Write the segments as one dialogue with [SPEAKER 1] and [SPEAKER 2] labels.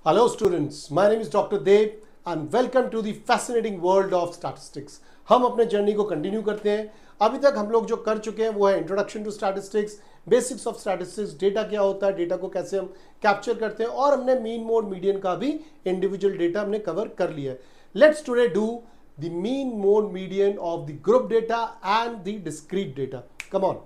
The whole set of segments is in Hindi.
[SPEAKER 1] Hello students, my name is Dr. Dev and welcome to the fascinating world of statistics. हम अपने जर्नी को कंटिन्यू करते हैं। अभी तक हम लोग जो कर चुके हैं वो है introduction to statistics, basics of statistics, data क्या होता है, डेटा को कैसे हम कैप्चर करते हैं, और हमने मीन मोड मीडियन का भी इंडिविजुअल डेटा हमने कवर कर लिया है। Let's today do the mean mode median of the group data and the discrete data. Come on.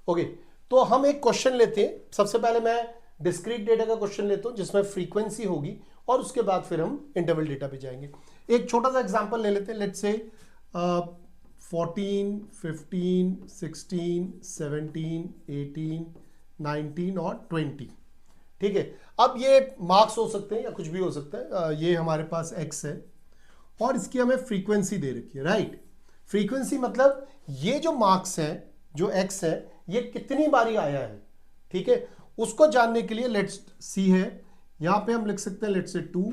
[SPEAKER 1] Okay, तो हम एक क्वेश्चन लेते हैं। सबसे पहले मैं डिस्क्रीट डेटा का क्वेश्चन लेता हूं जिसमें फ्रीक्वेंसी होगी, और उसके बाद फिर हम इंटरवल डेटा पे जाएंगे। एक छोटा सा एग्जांपल ले लेते हैं। लेट्स से 14, 15, 16, 17, 18, 19 और 20। ठीक है, अब ये मार्क्स हो सकते हैं या कुछ भी हो सकता है। ये हमारे पास एक्स है और इसकी हमें फ्रीक्वेंसी दे रखी है, राइट। फ्रीक्वेंसी मतलब ये जो मार्क्स है, जो एक्स है, ये कितनी बारी आया है, ठीक है। उसको जानने के लिए लेट्स सी है, यहां पे हम लिख सकते हैं लेट्स से 2,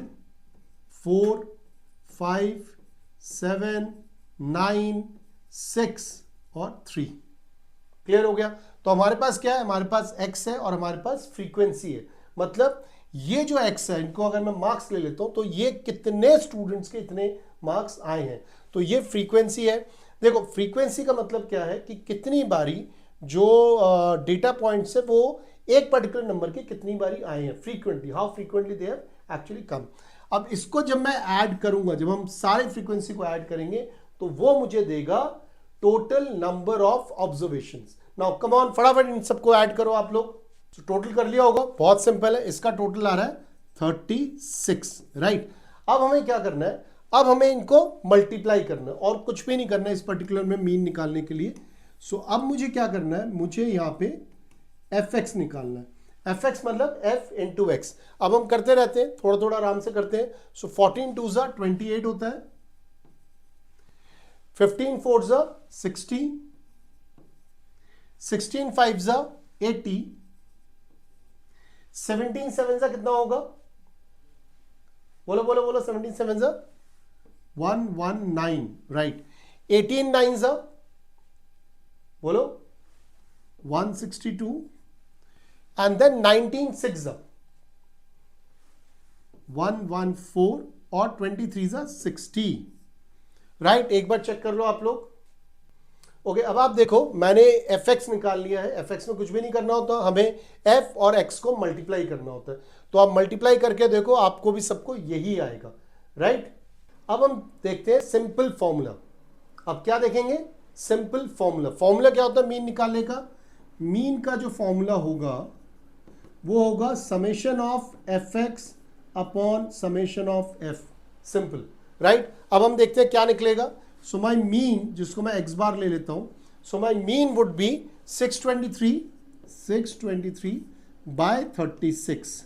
[SPEAKER 1] 4, 5, 7, 9, 6 और 3। क्लियर हो गया। तो हमारे पास क्या है, हमारे पास एक्स है और हमारे पास फ्रीक्वेंसी है। मतलब ये जो एक्स है, इनको अगर मैं मार्क्स ले लेता हूं तो ये कितने स्टूडेंट्स के इतने मार्क्स आए हैं, तो ये फ्रीक्वेंसी है। देखो, फ्रीक्वेंसी का मतलब क्या है कि कितनी बारी जो डेटा पॉइंट्स है वो एक पर्टिकुलर नंबर के कितनी बारी आए हैं, frequently, how frequently they have actually come. अब इसको जब मैं ऐड करूंगा, जब हम सारे फ्रीक्वेंसी को ऐड करेंगे तो वो मुझे देगा total number of observations. Now come on, फटाफट इन सबको ऐड करो आप लोग। तो टोटल कर लिया होगा, बहुत सिंपल है। इसका टोटल आ रहा है 36, राइट। अब हमें क्या करना है, अब हमें इनको मल्टीप्लाई करना है और कुछ भी नहीं करना है इस पर्टिकुलर में मीन निकालने के लिए। सो अब मुझे क्या करना है, मुझे यहां पे एफ एक्स निकालना है। एफ एक्स मतलब एफ इंटू एक्स। अब हम करते रहते हैं, थोड़ा थोड़ा आराम से करते हैं। सो 14 2 जा 28 होता है, 15 4 जा 60, 16 5 जा 80, 17 7 जा कितना होगा, बोलो बोलो बोलो, 17 7 जा 119, राइट। 18 9 जा बोलो 162, एंड देन 19 6 जा 114 और 23 जा 60, राइट। एक बार चेक कर लो आप लोग। ओके, अब आप देखो, मैंने एफ एक्स निकाल लिया है। एफ एक्स में कुछ भी नहीं करना होता, हमें एफ और एक्स को मल्टीप्लाई करना होता है। तो आप मल्टीप्लाई करके देखो, आपको भी सबको यही आएगा, राइट। अब हम देखते हैं सिंपल फॉर्मूला। अब क्या देखेंगे, सिंपल फॉर्मूला। फॉर्मूला क्या होता है मीन निकालने का? मीन का जो फॉर्मूला होगा वो होगा summation of F x upon summation of F. Simple, right. अब हम देखते हैं क्या निकलेगा। सो माई मीन, जिसको मैं एक्स बार ले लेता हूं, सो माई मीन वुड बी 623 बाय 36।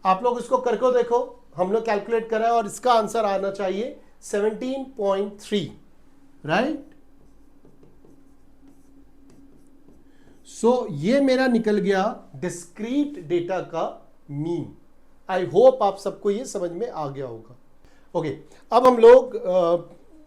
[SPEAKER 1] आप लोग इसको करके देखो, हम लोग कैलकुलेट करा है और इसका आंसर आना चाहिए 17.3, राइट। सो ये मेरा निकल गया डिस्क्रीट डेटा का मीन। आई होप आप सबको ये समझ में आ गया होगा। ओके, अब हम लोग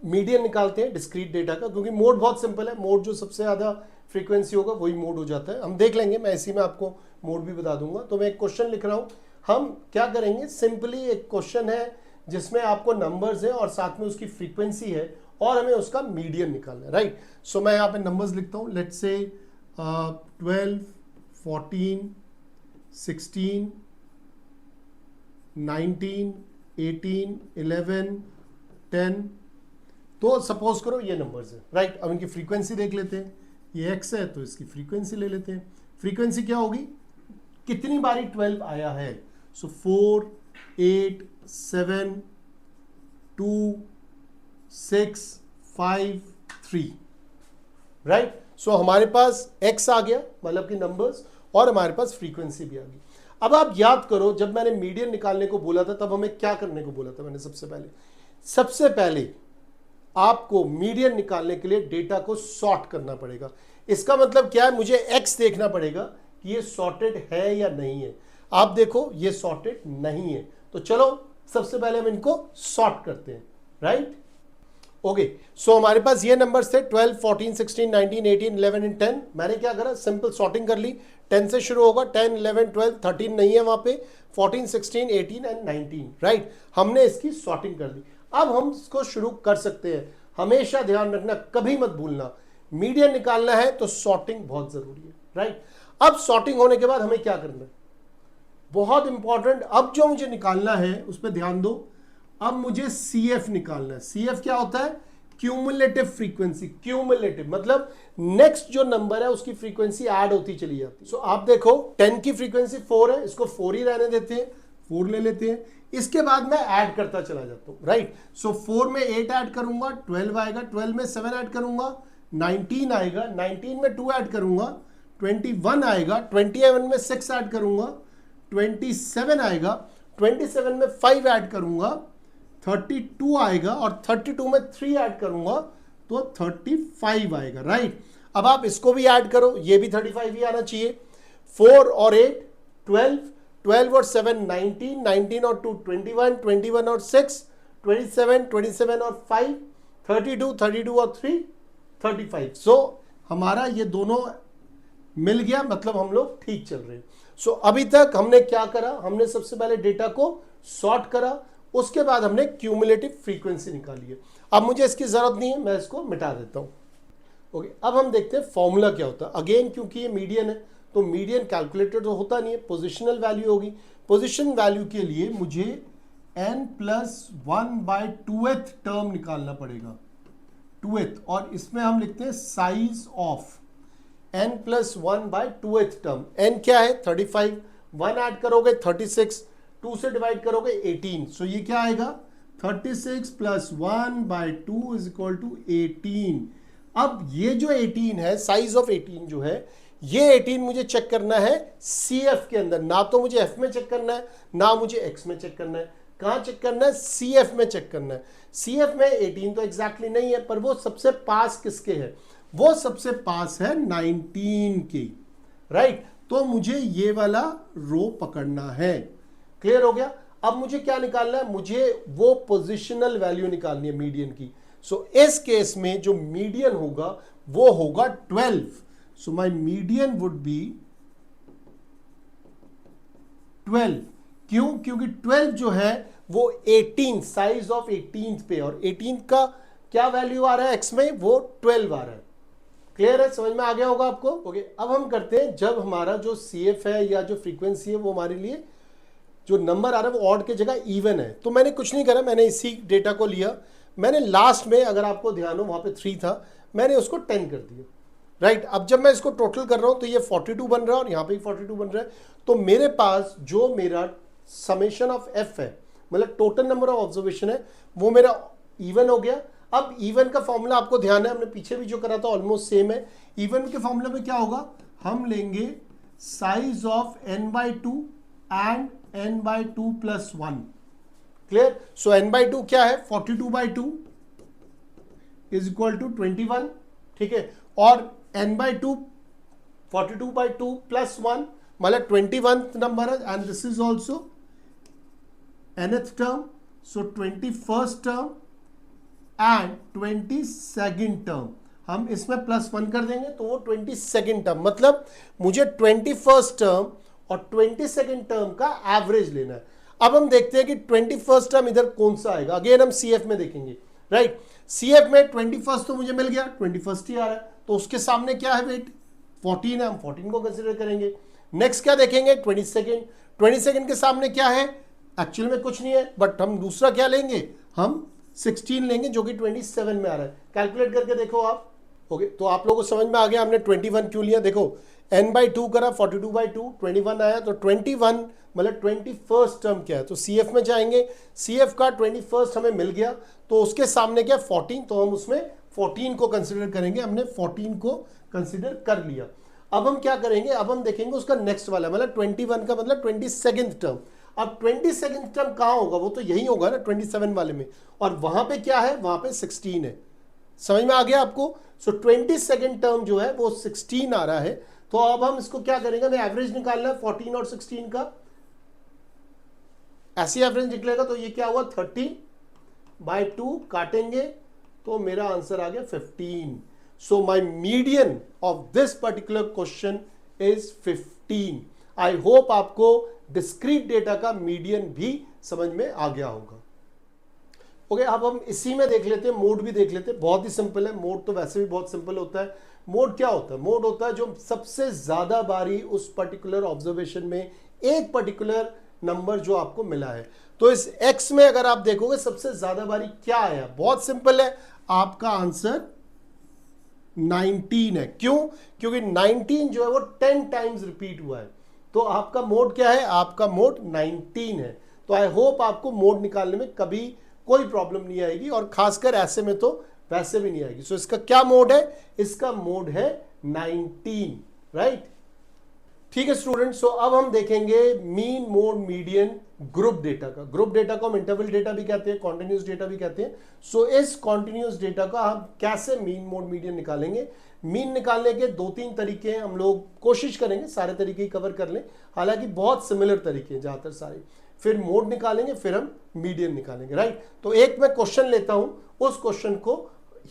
[SPEAKER 1] मीडियन निकालते हैं डिस्क्रीट डेटा का, क्योंकि मोड बहुत सिंपल है। मोड जो सबसे ज्यादा फ्रीक्वेंसी होगा वही मोड हो जाता है। हम देख लेंगे, मैं इसी में आपको मोड भी बता दूंगा। तो मैं एक क्वेश्चन लिख रहा हूं। हम क्या करेंगे, सिंपली एक क्वेश्चन है जिसमें आपको नंबर्स है और साथ में उसकी फ्रीक्वेंसी है और हमें उसका मीडियन निकालना है, राइट। सो मैं यहाँ पे नंबर्स लिखता हूँ। Let's say 12, 14, 16, 19, 18, 11, 10। तो सपोज करो ये नंबर्स है, राइट। अब इनकी फ्रीक्वेंसी देख लेते हैं। ये एक्स है तो इसकी फ्रीक्वेंसी ले लेते हैं। फ्रीक्वेंसी क्या होगी, कितनी बारी 12 आया है। सो 4, 8, 7, 2, 6, 5, 3, राइट। सो हमारे पास x आ गया, मतलब कि नंबर्स, और हमारे पास फ्रीक्वेंसी भी आ गई। अब आप याद करो, जब मैंने मीडियन निकालने को बोला था तब हमें क्या करने को बोला था मैंने? सबसे पहले आपको मीडियन निकालने के लिए डेटा को सॉर्ट करना पड़ेगा। इसका मतलब क्या है, मुझे x देखना पड़ेगा कि ये सॉर्टेड है या नहीं है। आप देखो ये सॉर्टेड नहीं है, तो चलो सबसे पहले हम इनको सॉर्ट करते हैं, राइट। ओके, सो हमारे पास ये नंबर्स थे 12, 14, 16, 19, 18, 11 एंड 10। मैंने क्या करा, सिंपल सॉर्टिंग कर ली। 10 से शुरू होगा, 10, 11, 12, 13 नहीं है वहां पे, 14, 16, 18 एंड 19, राइट। हमने इसकी सॉर्टिंग कर दी। अब हम इसको शुरू कर सकते हैं। हमेशा ध्यान रखना, कभी मत भूलना, मीडियन निकालना है तो सॉर्टिंग बहुत जरूरी है, राइट। अब सॉर्टिंग होने के बाद हमें क्या करना है, बहुत इंपॉर्टेंट, अब जो मुझे निकालना है उस पर ध्यान दो। अब मुझे CF निकालना है। CF क्या होता है, क्यूमुलेटिव फ्रीक्वेंसी। क्यूमुलेटिव मतलब नेक्स्ट जो नंबर है उसकी फ्रीक्वेंसी ऐड होती चली जाती है। सो आप देखो 10 की फ्रीक्वेंसी 4 है, इसको 4 ही रहने देते हैं, 4 ले लेते हैं। इसके बाद मैं ऐड करता चला जाता हूं, राइट। सो 4 में 8 ऐड करूंगा, 12 आएगा, 12 में 7 ऐड करूंगा, 19 आएगा, 19 में 2 ऐड करूंगा, 21 आएगा, 21 में 6 ऐड करूंगा, 27 आएगा, 27 में 5 ऐड करूंगा, 32 आएगा, और 32 में 3 ऐड करूंगा तो 35 आएगा, राइट। अब आप इसको भी ऐड करो, ये भी 35 ही आना चाहिए। 4 और 8 12, 12 और 7 19, 19 और 2 21, 21 और 6 27, 27 और 5 32, 32 और 3 35। सो हमारा ये दोनों मिल गया, मतलब हम लोग ठीक चल रहे हैं। सो अभी तक हमने क्या करा, हमने सबसे पहले डेटा को सॉर्ट करा, उसके बाद हमने क्यूमुलेटिव फ्रीक्वेंसी निकाली है। अब मुझे इसकी जरूरत नहीं है, मैं इसको मिटा देता हूं। ओके, अब हम देखते हैं फॉर्मूला क्या होता है। अगेन क्योंकि ये मीडियन है तो मीडियन कैलकुलेटेड तो होता नहीं है, पोजिशनल वैल्यू होगी। पोजिशन वैल्यू के लिए मुझे n+1/2th टर्म निकालना पड़ेगा, 2th, और इसमें हम लिखते हैं size of n+1/2th term. n क्या है 35, 1 ऐड करोगे 36, 2 से डिवाइड करोगे 18। सो ये क्या आएगा 36 + 1/2 = 18। अब ये जो 18 है, साइज ऑफ 18 जो है, ये 18 मुझे चेक करना है CF के अंदर। ना तो मुझे F में चेक करना है, ना मुझे X में चेक करना है। कहां चेक करना है, CF में चेक करना है। CF में 18 तो एग्जैक्टली नहीं है, पर वो सबसे पास किसके है, वो सबसे पास है 19 के, राइट। तो मुझे ये वाला रो पकड़ना है। क्लियर हो गया। अब मुझे क्या निकालना है, मुझे वो पोजिशनल वैल्यू निकालनी है मीडियन की। सो इस केस में जो मीडियन होगा वो होगा 12। So my median would be 12। क्यों, क्योंकि 12 जो है वो 18, साइज ऑफ 18 पे, और 18 का क्या वैल्यू आ रहा है एक्स में, वो 12 आ रहा है। क्लियर है, समझ में आ गया होगा आपको। ओके, अब हम करते हैं, जब हमारा जो CF है या जो फ्रीक्वेंसी है वो हमारे लिए जो नंबर आ रहा है वो ऑड की जगह इवन है, तो मैंने कुछ नहीं करा, मैंने इसी डेटा को लिया, मैंने लास्ट में, अगर आपको ध्यान हो वहां पे 3 था, मैंने उसको 10 कर दिया, राइट। अब जब मैं इसको टोटल कर रहा हूं तो ये 42 बन रहा है और यहां पे 42 बन रहा है। तो मेरे पास जो मेरा समेशन ऑफ F है, मतलब टोटल नंबर ऑफ ऑब्जर्वेशन है, वो मेरा इवन हो गया। अब इवन का फॉर्मूला आपको ध्यान है, हमने पीछे भी जो करा था ऑलमोस्ट सेम है। इवन के फॉर्मूला में क्या होगा, हम लेंगे size of n/2 and n/2 + 1। Clear. So n/2 क्या है, 42/2 = 21, ठीक है। और n/2 42/2 + 1 मतलब 21th नंबर है, and this is also nth term. So 21st term and 22nd term, हम इसमें +1 कर देंगे तो वो 22nd टर्म, मतलब मुझे 21st टर्म और 22nd टर्म का एवरेज लेना है। अब हम देखते हैं कि 21st टर्म इधर कौन सा आएगा। अगेन हम CF में देखेंगे, राइट। CF में 21st तो मुझे मिल गया, 21st ही आ रहा है, तो उसके सामने क्या है वेट, 14 है, हम 14 को कंसिडर करेंगे। नेक्स्ट क्या देखेंगे, 22nd। 22nd के सामने क्या है, एक्चुअल में कुछ नहीं है, बट हम दूसरा क्या लेंगे, हम 16 लेंगे जो कि 27 में आ रहा है। कैलकुलेट करके देखो आप। ओके, तो आप लोगों को समझ में आ गया हमने 21 क्यों लिया। देखो n/2 करा, 42/2, 21 आया, तो 21 मतलब 21st टर्म क्या है, तो CF में जाएंगे, CF का 21st हमें मिल गया, तो उसके सामने क्या 14, तो हम उसमें 14 को कंसिडर करेंगे। हमने 14 को कंसिडर कर लिया। अब हम क्या करेंगे, अब हम देखेंगे उसका नेक्स्ट वाला, मतलब 21 का मतलब 22nd टर्म। अब 22nd टर्म कहां होगा, वो तो यही होगा ना 27 वाले में, और वहां पे क्या है, वहां पे 16 है। समझ में आ गया आपको। सो 22nd टर्म जो है वो 16 आ रहा है। तो अब हम इसको क्या करेंगे, हमें एवरेज निकालना है 14 और 16 का। ऐसी एवरेज निकलेगा तो ये क्या हुआ, 30/2 काटेंगे तो मेरा आंसर आ गया 15। So my median of this particular question is 15। I hope आपको डिस्क्रीट डेटा का मीडियन भी समझ में आ गया होगा। ओके, अब हम इसी में देख लेते हैं, मोड भी देख लेते हैं। बहुत ही सिंपल है मोड, तो वैसे भी बहुत सिंपल होता है। मोड क्या होता है? मोड होता है जो सबसे ज्यादा बारी उस पर्टिकुलर ऑब्जर्वेशन में एक पर्टिकुलर नंबर जो आपको मिला है। तो इस x में अगर आप देखोगे सबसे ज्यादा बारी क्या आया, बहुत सिंपल है, आपका आंसर 19 है। क्यों? क्योंकि 19 जो है वो 10 टाइम्स रिपीट हुआ है। तो आपका मोड क्या है? आपका मोड 19 है। तो आई होप आपको मोड निकालने में कभी कोई प्रॉब्लम नहीं आएगी, और खासकर ऐसे में तो वैसे भी नहीं आएगी। सो इसका क्या मोड है? इसका मोड है 19, राइट? ठीक है स्टूडेंट, सो अब हम देखेंगे mean, mode, median, group data का। ग्रुप डेटा को हम इंटरवल डेटा भी कहते हैं, कॉन्टिन्यूस डेटा भी कहते हैं। सो इस कॉन्टिन्यूस डेटा का हम कैसे मीन, मोड, मीडियन निकालेंगे? मीन निकालने के 2-3 तरीके हैं, हम लोग कोशिश करेंगे सारे तरीके ही कवर कर लें, हालांकि बहुत सिमिलर तरीके हैं ज्यादातर सारे। फिर मोड निकालेंगे, फिर हम मीडियन निकालेंगे, राइट? तो एक मैं क्वेश्चन लेता हूं, उस क्वेश्चन को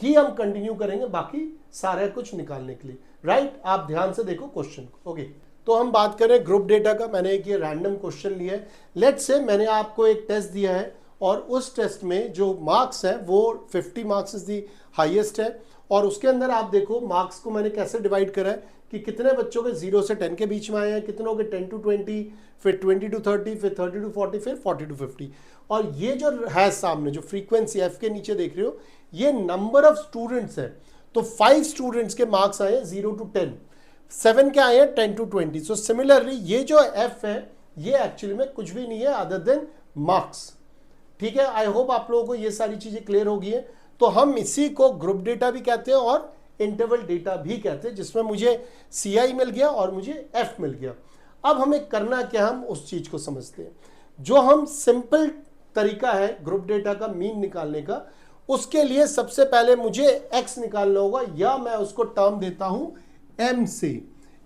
[SPEAKER 1] ही हम कंटिन्यू करेंगे बाकी सारा कुछ निकालने के लिए, राइट? आप ध्यान से देखो क्वेश्चन को। ओके, तो हम बात करें ग्रुप डेटा का। मैंने एक ये रैंडम क्वेश्चन लिया है। लेट्स से मैंने आपको एक टेस्ट दिया है, और उस टेस्ट में जो मार्क्स है वो 50 मार्क्स इज दी हाईएस्ट है। और उसके अंदर आप देखो मार्क्स को मैंने कैसे डिवाइड करा है कि कितने बच्चों के 0 से 10 के बीच में आए हैं, कितनों के 10 to 20, फिर 20 to 30, फिर 30 to 40, फिर 40 to 50। और ये जो है सामने जो फ्रीक्वेंसी एफ के नीचे देख रहे हो, ये नंबर ऑफ स्टूडेंट्स है। तो 5 स्टूडेंट्स के मार्क्स आए 0 to 10, 7 के आए हैं 10 to 20। सो सिमिलरली ये जो एफ है ये एक्चुअली में कुछ भी नहीं है अदर देन मार्क्स। ठीक है, आई होप आप लोगों को ये सारी चीजें क्लियर होगी है। तो हम इसी को ग्रुप डेटा भी कहते हैं और इंटरवल डेटा भी कहते हैं, जिसमें मुझे CI मिल गया और मुझे F मिल गया। अब हमें करना क्या, हम उस चीज को समझते हैं। जो हम सिंपल तरीका है ग्रुप डेटा का मीन निकालने का, उसके लिए सबसे पहले मुझे x निकालना होगा, या मैं उसको टर्म देता हूं m से।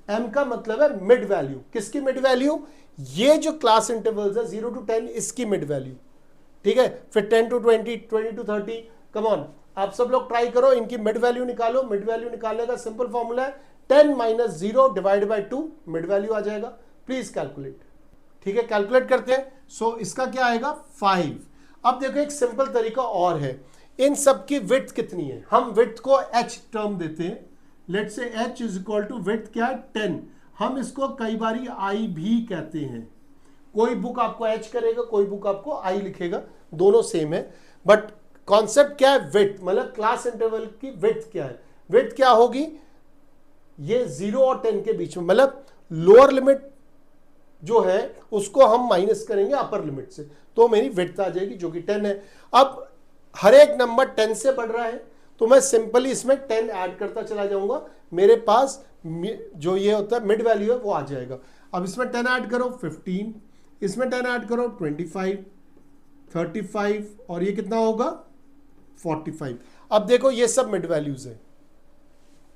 [SPEAKER 1] m का मतलब है मिड वैल्यू। किसकी मिड वैल्यू? ये जो क्लास इंटरवल्स है 0 to 10, इसकी मिड वैल्यू। ठीक है, फिर 10 to 20, 20 to 30। कम ऑन, आप सब लोग ट्राई करो, इनकी मिड वैल्यू निकालो। मिड वैल्यू निकालने का सिंपल फॉर्मूला है 10 - 0 डिवाइड बाय 2, मिड वैल्यू आ जाएगा। Please calculate. ठीक है, कैलकुलेट करते हैं। सो इसका क्या आएगा? 5। अब देखो एक सिंपल तरीका और है, इन सब की विड्थ कितनी है? हम विड्थ को h टर्म देते हैं। Let's say h is equal to width क्या है? 10। हम इसको कई बारी i भी कहते हैं। कोई बुक आपको h करेगा, कोई बुक आपको i लिखेगा, दोनों सेम है। बट कॉन्सेप्ट क्या है? विड्थ, मतलब क्लास इंटरवल की विड्थ क्या है? विड्थ क्या होगी? ये 0 और 10 के बीच में, मतलब लोअर लिमिट जो है उसको हम माइनस करेंगे अपर लिमिट से, तो मेरी विड्थ आ जाएगी जो कि 10 है। अब हर एक नंबर 10 से बढ़ रहा है, तो मैं सिंपली इसमें 10 ऐड करता चला जाऊंगा, मेरे पास जो ये होता है मिड वैल्यू है वो आ जाएगा। अब इसमें 10 ऐड करो 15, इसमें 10 ऐड करो 25, 35, और ये कितना होगा? 45। अब देखो ये सब मिड वैल्यूज है,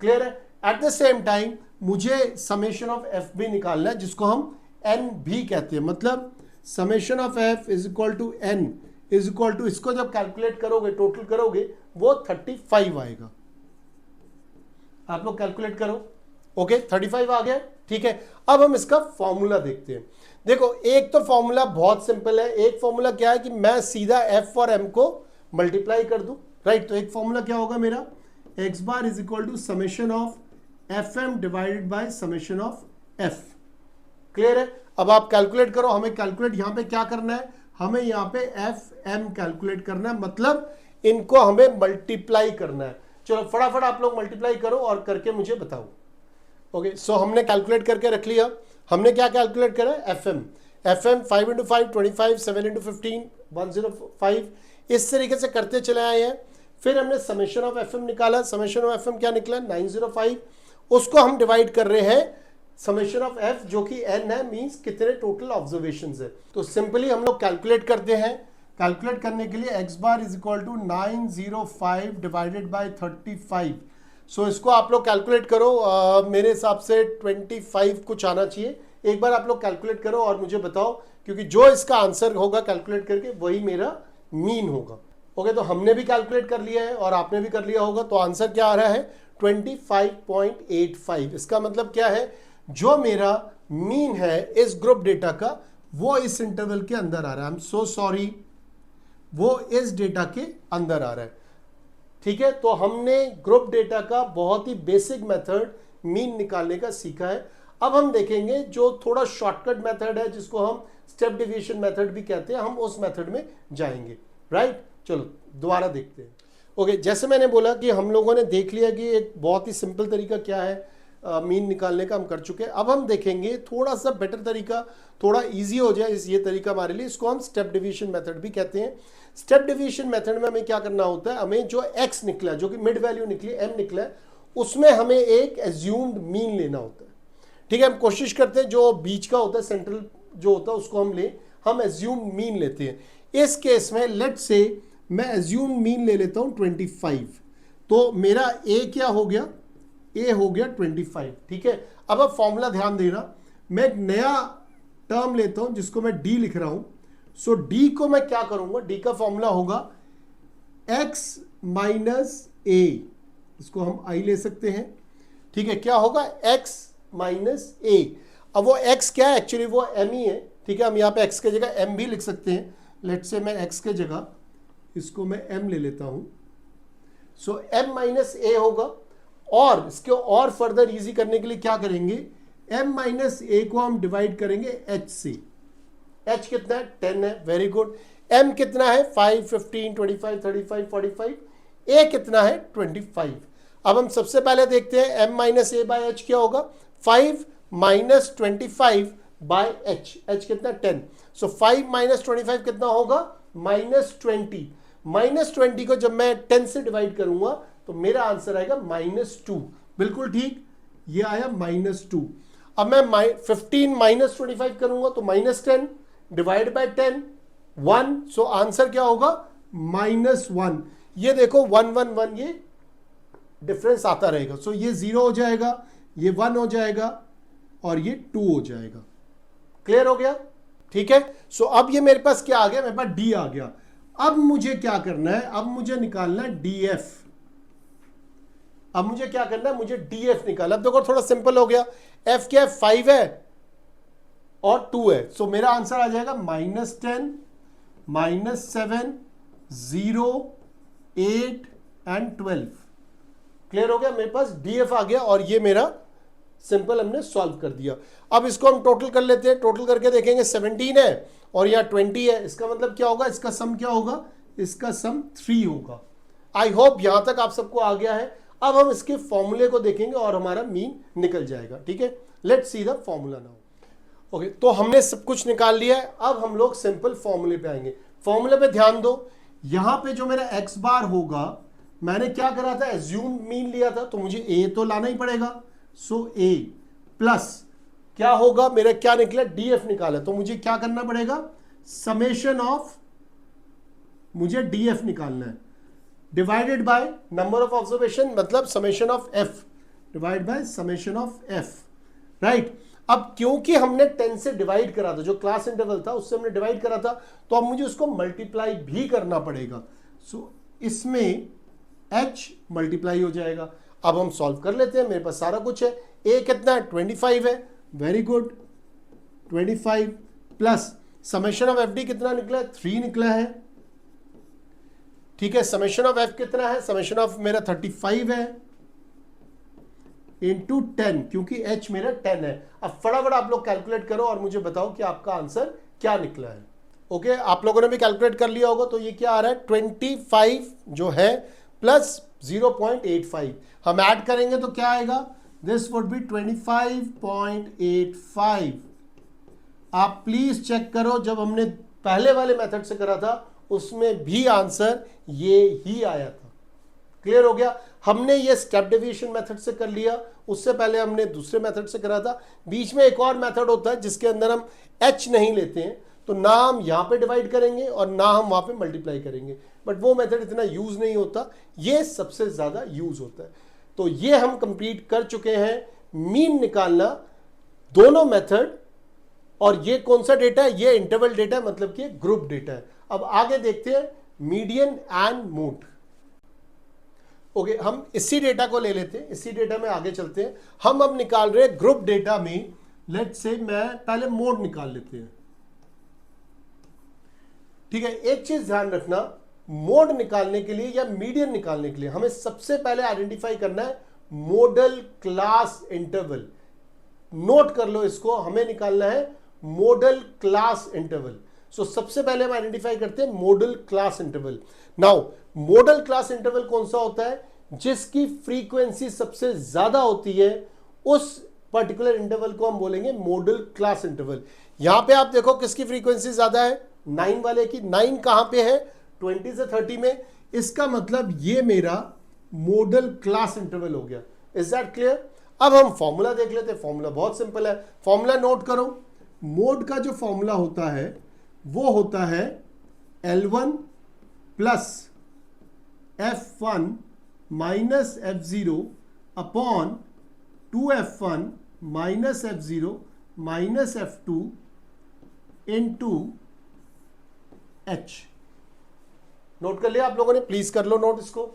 [SPEAKER 1] क्लियर है? एट द सेम टाइम मुझे समेशन ऑफ एफ भी निकालना है, जिसको हम एन भी कहते हैं। मतलब summation of F is equal to N is equal to, इसको जब कैलकुलेट करोगे, टोटल करोगे, वो 35 आएगा। आप लोग कैलकुलेट करो। ओके, 35 आ गया। ठीक है, अब हम इसका फॉर्मूला देखते हैं। देखो एक तो फॉर्मूला बहुत सिंपल है। एक फॉर्मूला क्या है कि मैं सीधा एफ और एम को मल्टीप्लाई कर दूं, राइट? तो एक फॉर्मूला क्या होगा मेरा? X bar is equal to summation of F M divided by summation of F. Clear है? अब आप कैलकुलेट करो। हमें कैलकुलेट यहां पे क्या करना है? हमें यहां पे एफ एम कैलकुलेट करना है, मतलब इनको हमें मल्टीप्लाई करना है। चलो फटाफट आप लोग मल्टीप्लाई करो और करके मुझे बताओ। ओके, सो हमने कैलकुलेट करके रख लिया। हमने क्या कैलकुलेट करा? F M 5 × 5 25, 7 × 15 105। इस तरीके से करते चले आए हैं। फिर हमने समेशन ऑफ एफ एम निकाला। समेशन ऑफ एफ एम क्या निकला? 905। उसको हम डिवाइड कर रहे हैं समेशन ऑफ एफ, जो कि एन है, मींस कितने टोटल ऑब्जर्वेशंस है। तो सिंपली हम लोग कैलकुलेट करते हैं। कैलकुलेट करने के लिए X bar is equal to 905 divided by 35। So इसको आप लोग कैलकुलेट करो। मेरे हिसाब से 25 कुछ आना चाहिए। एक बार आप लोग कैलकुलेट करो और मुझे बताओ, क्योंकि जो इसका आंसर होगा कैलकुलेट करके वही मेरा मीन होगा। ओके, तो हमने भी कैलकुलेट कर लिया है और आपने भी कर लिया होगा। तो आंसर क्या आ रहा है 25.85। इसका मतलब क्या है, जो मेरा मीन है इस ग्रुप डेटा का वो इस इंटरवल के अंदर आ रहा है। आई एम सो सॉरी, वो इस डेटा के अंदर आ रहा है। ठीक है, तो हमने ग्रुप डेटा का बहुत ही बेसिक मेथड मीन निकालने का सीखा है। अब हम देखेंगे जो थोड़ा शॉर्टकट मेथड है, जिसको हम स्टेप डिवीजन मेथड भी कहते हैं, हम उस मेथड में जाएंगे। राइट, चलो दोबारा देखते हैं। ओके, जैसे मैंने बोला कि हम लोगों ने देख लिया कि एक बहुत ही सिंपल तरीका क्या है मीन निकालने का, हम कर चुके हैं। अब हम देखेंगे थोड़ा सा बेटर तरीका, थोड़ा इजी हो जाए ये तरीका हमारे लिए, इसको हम स्टेप डिवीजन मेथड भी कहते हैं। स्टेप डिवीजन मेथड में हमें क्या करना होता है, हमें जो x निकला, जो कि मिड वैल्यू निकली m निकला है, उसमें हमें एक एज्यूम्ड मीन लेना होता है। ठीक है, हम कोशिश करते हैं जो बीच का होता है, सेंट्रल जो होता है उसको हम ले, हम एज्यूम्ड मीन लेते हैं। इस केस में लेट्स से मैं एज्यूम्ड मीन ले लेता हूं 25। तो मेरा a क्या हो गया, a हो गया 25। ठीक है, अब फॉर्मूला ध्यान देना, मैं एक नया टर्म लेता हूं जिसको मैं d लिख रहा हूं। सो d को मैं क्या करूंगा, d का फॉर्मूला होगा x माइनस a, इसको हम i ले सकते हैं। ठीक है, क्या होगा x माइनस a। अब वो x क्या है, एक्चुअली वो m ही है। ठीक है, हम यहाँ पे x के जगह m भी लिख सकते हैं। लेट्स से मैं x के जगह इसको मैं m ले लेता हूं। सो m माइनस a होगा, और इसको और फर्दर इजी करने के लिए क्या करेंगे, m माइनस a को हम डिवाइड करेंगे h से। h कितना है, 10 है, वेरी गुड। m कितना है, 5, 15, 25, 35, 45, a कितना है 25। अब हम सबसे पहले देखते हैं m minus a by h क्या होगा, 5 माइनस 25 बाय h, h कितना 10। सो 5 माइनस 25 कितना होगा, -20। -20 को जब मैं 10 से डिवाइड करूंगा तो मेरा आंसर आएगा -2। बिल्कुल ठीक, ये आया -2। अब मैं 15 माइनस 25 करूंगा तो -10 डिवाइड बाय 10, 1। सो आंसर क्या होगा, -1। ये देखो 1 1 1, ये डिफरेंस आता रहेगा। सो ये 0 हो जाएगा, ये 1 हो जाएगा और ये 2 हो जाएगा। क्लियर हो गया? ठीक है, सो अब ये मेरे पास क्या आ गया, मेरे पास d आ गया। अब मुझे क्या करना है, अब मुझे निकालना है df। अब मुझे क्या करना है, मुझे df निकालना। अब देखो थोड़ा सिंपल हो गया, f क्या है, 5 है और 2 है। सो मेरा आंसर आ जाएगा -10, -7, 0, 8 एंड 12। क्लियर हो गया, मेरे पास df आ गया और ये मेरा सिंपल हमने सॉल्व कर दिया। अब इसको हम टोटल कर लेते हैं, टोटल करके देखेंगे 17 है और यहाँ 20 है। इसका मतलब क्या होगा, इसका सम क्या होगा, इसका सम 3 होगा। आई होप यहां तक आप सबको आ गया है। अब हम इसके फॉर्मूले को देखेंगे और हमारा मीन निकल जाएगा। ठीक है, let's see the formula now. Okay, तो हमने सब कुछ निकाल लिया है। अब हम लोग सिंपल फॉर्मूले पे आएंगे। फॉर्मूले पे ध्यान दो, यहां पे जो मेरा x बार होगा, मैंने क्या करा था, एज्यूम मीन लिया था, तो मुझे a तो लाना ही पड़ेगा। सो a प्लस क्या होगा, मेरा क्या निकला, df निकाला, तो मुझे क्या करना पड़ेगा, समेशन ऑफ, मुझे df निकालना है, divided by number of observation, मतलब summation of f divide by summation of f। Right, अब क्योंकि हमने 10 से डिवाइड करा था, जो क्लास इंटरवल था उससे हमने डिवाइड करा था, तो अब मुझे उसको मल्टीप्लाई भी करना पड़ेगा। सो इसमें h मल्टीप्लाई हो जाएगा। अब हम सॉल्व कर लेते हैं, मेरे पास सारा कुछ है। a कितना है, 25 है, very good, 25 plus summation of fd कितना निकला है, 3 निकला है। ठीक है, समेशन ऑफ f कितना है, समेशन ऑफ मेरा 35 है इंटू 10, क्योंकि h मेरा 10 है। अब फटाफट आप लोग कैलकुलेट करो और मुझे बताओ कि आपका आंसर क्या निकला है। ओके, आप लोगों ने भी कैलकुलेट कर लिया होगा, तो ये क्या आ रहा है, 25 जो है प्लस 0.85, हम ऐड करेंगे तो क्या आएगा, दिस वुड बी 25.85। आप प्लीज चेक करो, जब हमने पहले वाले मेथड से करा था उसमें भी आंसर ये ही आया था। क्लियर हो गया, हमने ये स्टेप डिवीजन मेथड से कर लिया, उससे पहले हमने दूसरे मेथड से करा था। बीच में एक और मेथड होता है जिसके अंदर हम h नहीं लेते हैं, तो ना हम यहां पे डिवाइड करेंगे और ना हम वहां पे मल्टीप्लाई करेंगे, बट वो मेथड इतना यूज नहीं होता, ये सबसे ज्यादा यूज होता है। तो ये हम कंप्लीट कर चुके हैं, मीन निकालना, दोनों मेथड। और ये कौन सा डेटा है, ये इंटरवल डेटा है, मतलब कि ग्रुप डेटा है। अब आगे देखते हैं मीडियन एंड मोड। ओके, हम इसी डेटा को ले लेते हैं, इसी डेटा में आगे चलते हैं। हम अब निकाल रहे हैं ग्रुप डेटा में, लेट्स से मैं पहले मोड निकाल लेते हैं। ठीक है, एक चीज ध्यान रखना, मोड निकालने के लिए या मीडियन निकालने के लिए हमें सबसे पहले आइडेंटिफाई करना है मॉडल क्लास इंटरवल। नोट कर लो इसको, हमें निकालना है मॉडल क्लास इंटरवल। सो सबसे पहले हम आइडेंटिफाई करते हैं model class interval. Now model class interval कौन सा होता है? जिसकी फ्रीक्वेंसी सबसे ज्यादा होती है, उस पर्टिकुलर इंटरवल को हम बोलेंगे मॉडल क्लास इंटरवल। यहां पे आप देखो किसकी फ्रीक्वेंसी ज्यादा है? 9 वाले की। 9 कहां पे है? 20 से 30 में। इसका मतलब ये मेरा मॉडल क्लास इंटरवल हो गया। Is that clear? अब हम फॉर्मूला देख लेते हैं। फॉर्मूला बहुत सिंपल है, फॉर्मूला नोट करो। मोड का जो फॉर्मूला होता है वो होता है L1 plus F1 minus F0 upon 2F1 minus F0 minus F2 into H। Note कर लिया आप लोगों ने? प्लीज कर लो नोट इसको।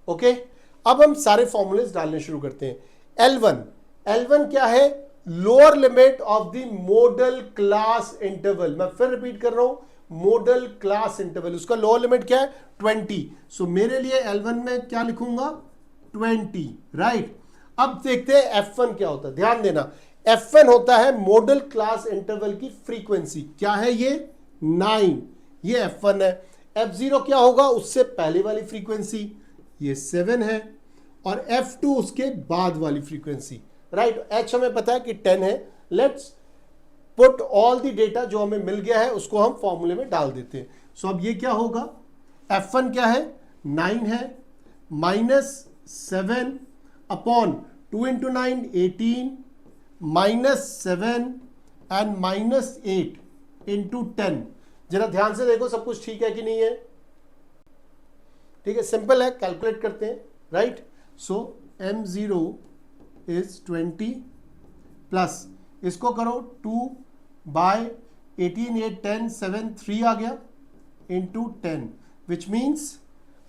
[SPEAKER 1] ओके, अब हम सारे फॉर्मूलेस डालने शुरू करते हैं। L1 क्या है? Lower limit of the model class interval. मैं फिर रिपीट कर रहा हूं, मॉडल क्लास इंटरवल, उसका लोअर लिमिट क्या है? 20। सो मेरे लिए L1 में क्या लिखूंगा? 20, राइट। अब देखते हैं F1 क्या होता है। ध्यान देना, F1 होता है मॉडल क्लास इंटरवल की फ्रीक्वेंसी। क्या है ये? 9। ये F1 है। F0 क्या होगा? उससे पहले वाली फ्रीक्वेंसी, ये 7 है। और F2 उसके बाद वाली फ्रीक्वेंसी, राइट। H हमें पता है कि 10 है। Let's put all the data जो हमें मिल गया है उसको हम फॉर्मूले में डाल देते हैं। सो अब ये क्या होगा? F1 क्या है? 9 है, minus 7 upon 2 into 9 18 minus 7 and minus 8 into 10। जरा ध्यान से देखो सब कुछ ठीक है कि नहीं है? ठीक है, सिंपल है, कैलकुलेट करते हैं, right. So M0 is 20 plus इसको करो 2 बाय 18 8 10 7 3 आ गया इंटू 10, विच मीन्स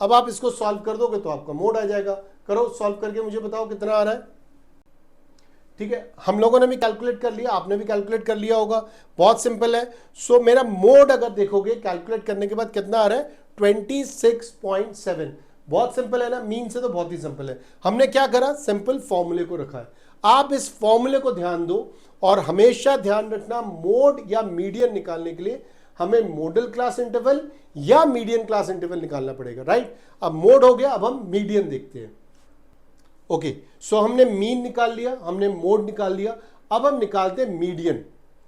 [SPEAKER 1] अब आप इसको सॉल्व कर दोगे तो आपका मोड आ जाएगा। करो सॉल्व करके मुझे बताओ कितना आ रहा है। ठीक है, हम लोगों ने भी कैलकुलेट कर लिया, आपने भी कैलकुलेट कर लिया होगा। बहुत सिंपल है। सो मेरा मोड अगर देखोगे कैलकुलेट करने के बाद कितना आ रहा है? 26.7। बहुत सिंपल है ना, मीन से तो बहुत ही सिंपल है। हमने क्या करा? सिंपल फॉर्मूले को रखा है। आप इस फॉर्मूले को ध्यान दो और हमेशा ध्यान रखना, मोड या मीडियन निकालने के लिए हमें मॉडल क्लास इंटरवल या मीडियन क्लास इंटरवल निकालना पड़ेगा, राइट। अब मोड हो गया, अब हम मीडियन देखते हैं। ओके, सो हमने मीन निकाल लिया, हमने मोड निकाल लिया, अब हम निकालते हैं मीडियन।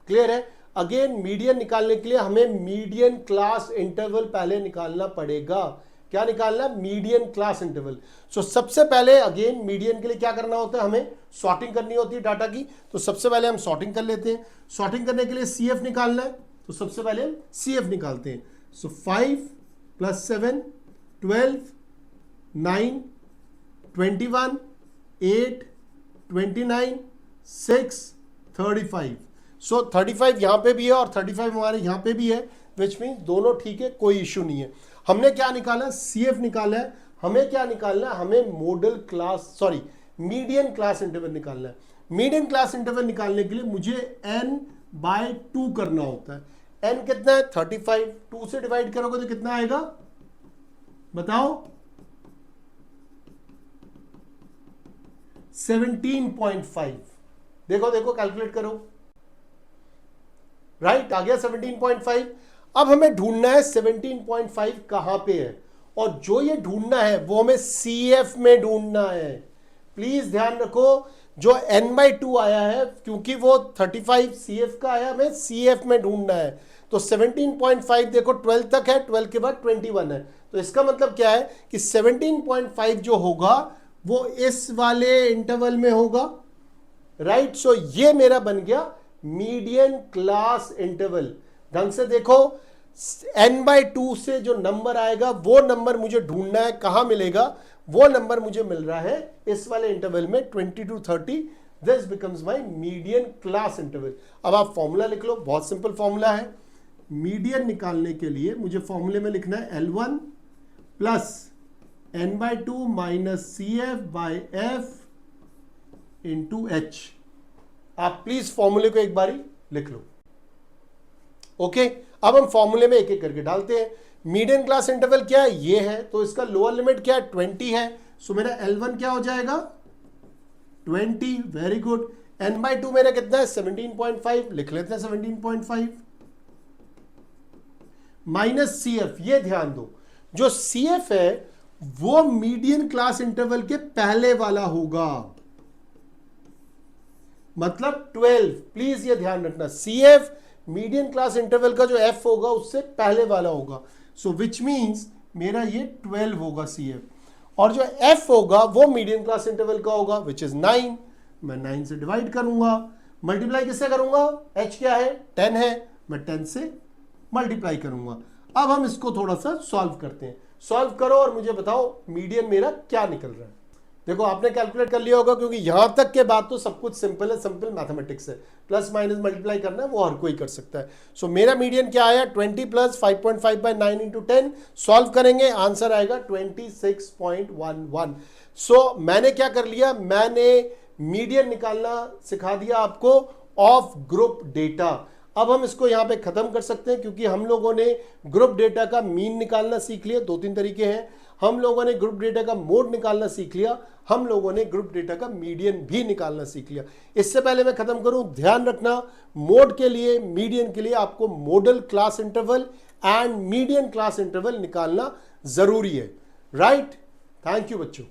[SPEAKER 1] क्लियर है? अगेन मीडियन निकालने के लिए हमें मीडियन क्लास इंटरवल पहले निकालना पड़ेगा। क्या निकालना? Median class interval. सो सबसे पहले अगेन मीडियन के लिए क्या करना होता है? हमें सॉर्टिंग करनी होती है डाटा की। तो सबसे पहले हम सॉर्टिंग कर लेते हैं। सॉर्टिंग करने के लिए CF निकालना है, तो सबसे पहले हम CF निकालते हैं। सो 5 प्लस 7 12 9 21 8 29 6 35। सो 35 यहां पे भी है और 35 हमारे यहां पे भी है, विच मीन दोनों ठीक है, कोई इश्यू नहीं है। हमने क्या निकाला? CF निकाला है। हमें क्या निकालना है? हमें model class median class interval निकालना है। मीडियन क्लास इंटरवल निकालने के लिए मुझे n/2 करना होता है। n कितना है? 35। 2 से डिवाइड करोगे तो कितना आएगा बताओ? 17.5। देखो देखो कैलकुलेट करो, राइट, आ गया 17.5। अब हमें ढूंढना है 17.5 कहां पे है, और जो ये ढूंढना है वो हमें CF में ढूंढना है। प्लीज ध्यान रखो, जो n/2 आया है क्योंकि वो 35 CF का आया, हमें CF में ढूंढना है। तो 17.5 देखो 12 तक है, 12 के बाद 21 है। तो इसका मतलब क्या है कि 17.5 जो होगा वो इस वाले इंटरवल में होगा, राइट। सो ये मेरा बन गया मीडियन क्लास इंटरवल। ढंग से देखो, n/2 से जो नंबर आएगा वो नंबर मुझे ढूंढना है, कहां मिलेगा? वो नंबर मुझे मिल रहा है इस वाले इंटरवल में 20 to 30। This becomes my median class interval. अब आप फॉर्मूला लिख लो, बहुत सिंपल फॉर्मूला है। मीडियन निकालने के लिए मुझे फॉर्मूले में लिखना है L1 plus n/2 minus CF/F into H। आप प्लीज फॉर्मूले को एक बारी लिख लो। ओके, अब हम फॉर्मूले में एक एक करके डालते हैं। मीडियन क्लास इंटरवल क्या है, ये है, तो इसका लोअर लिमिट क्या है, 20 है। सो मेरा L1 क्या हो जाएगा, 20। Very good. n/2 मेरा कितना है, 17.5, लिख लेते हैं 17.5 माइनस CF। ये ध्यान दो, जो CF है वो मीडियन क्लास इंटरवल के पहले वाला होगा, मतलब 12। प्लीज ये ध्यान रखना, CF मीडियन क्लास इंटरवल का जो F होगा उससे पहले वाला होगा। सो विच मीन्स मेरा ये 12 होगा CF, और जो F होगा वो मीडियन क्लास इंटरवल का होगा विच इज 9। मैं 9 से डिवाइड करूंगा, मल्टीप्लाई किससे करूंगा, H क्या है, 10 है, मैं 10 से मल्टीप्लाई करूंगा। अब हम इसको थोड़ा सा सॉल्व करते हैं। सॉल्व करो और मुझे बताओ मीडियन मेरा क्या निकल रहा है। देखो आपने कैलकुलेट कर लिया होगा, क्योंकि यहां तक के बाद तो सब कुछ सिंपल है, सिंपल मैथमेटिक्स है। प्लस माइनस मल्टीप्लाई करना है वो हर कोई कर सकता है। सो मेरा मीडियन क्या आया, 20 प्लस 5.5 बाई 9 इंटू 10। सॉल्व करेंगे, आंसर आएगा 26.11। सो मैंने क्या कर लिया, मैंने मीडियन निकालना सिखा दिया आपको ऑफ ग्रुप डेटा। अब हम इसको यहां पे खत्म कर सकते हैं, क्योंकि हम लोगों ने ग्रुप डेटा का मीन निकालना सीख लिया। 2-3 तरीके हैं। हम लोगों ने ग्रुप डेटा का मोड निकालना सीख लिया, हम लोगों ने ग्रुप डेटा का मीडियन भी निकालना सीख लिया। इससे पहले मैं खत्म करूं, ध्यान रखना मोड के लिए, मीडियन के लिए आपको model class interval and median class interval निकालना जरूरी है। राइट, थैंक यू बच्चों।